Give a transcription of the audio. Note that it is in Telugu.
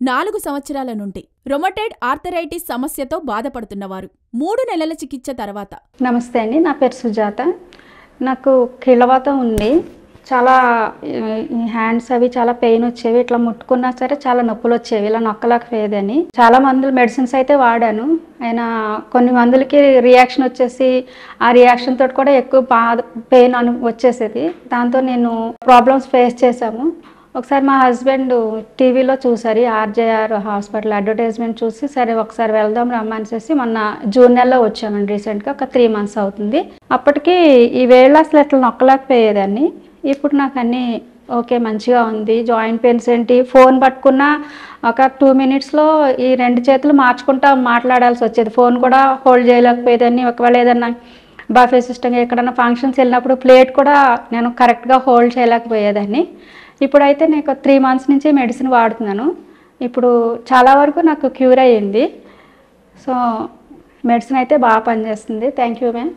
4 సంవత్సరాల నుండి రొమటైడ్ ఆర్థరైటిస్ సమస్యతో బాధపడుతున్నవారు 3 నెలల చికిత్స తర్వాత. నమస్తే అండి, నా పేరు సుజాత. నాకు కీళ్ళవాతం ఉంది. చాలా హ్యాండ్స్ అవి చాలా పెయిన్ వచ్చేవి. ఇట్లా ముట్టుకున్నా సరే చాలా నొప్పులు వచ్చేవి. ఇలా నొక్కలేకపోయేదని చాలా మందులు మెడిసిన్స్ అయితే వాడాను. అయినా కొన్ని మందులకి రియాక్షన్ వచ్చేసి ఆ రియాక్షన్ తోటి కూడా ఎక్కువ పెయిన్ వచ్చేసేది. దాంతో నేను ప్రాబ్లమ్స్ ఫేస్ చేశాము. ఒకసారి మా హస్బెండ్ టీవీలో చూసారు, ఆర్జేఆర్ హాస్పిటల్ అడ్వర్టైజ్మెంట్ చూసి సరే ఒకసారి వెళ్దాం రమ్మనేసి మొన్న జూన్ నెలలో వచ్చామండి. రీసెంట్గా ఒక 3 months అవుతుంది. అప్పటికి ఈ వేళ అసలు ఎట్లా నొక్కలేకపోయేదాన్ని. ఇప్పుడు నాకు అన్నీ ఓకే, మంచిగా ఉంది. జాయింట్ పెయిన్స్ ఏంటి, ఫోన్ పట్టుకున్నా ఒక 2 minutesలో ఈ 2 చేతులు మార్చుకుంటా మాట్లాడాల్సి వచ్చేది. ఫోన్ కూడా హోల్డ్ చేయలేకపోయేదాన్ని. ఒకవేళ ఏదన్నా బఫే సిస్టమ్ ఎక్కడన్నా ఫంక్షన్స్ వెళ్ళినప్పుడు ప్లేట్ కూడా నేను కరెక్ట్గా హోల్డ్ చేయలేకపోయేదాన్ని. ఇప్పుడైతే నేను 3 months నుంచి మెడిసిన్ వాడుతున్నాను. ఇప్పుడు చాలా వరకు నాకు క్యూర్ అయ్యింది. సో మెడిసిన్ అయితే బాగా పనిచేస్తుంది. Thank you ma'am.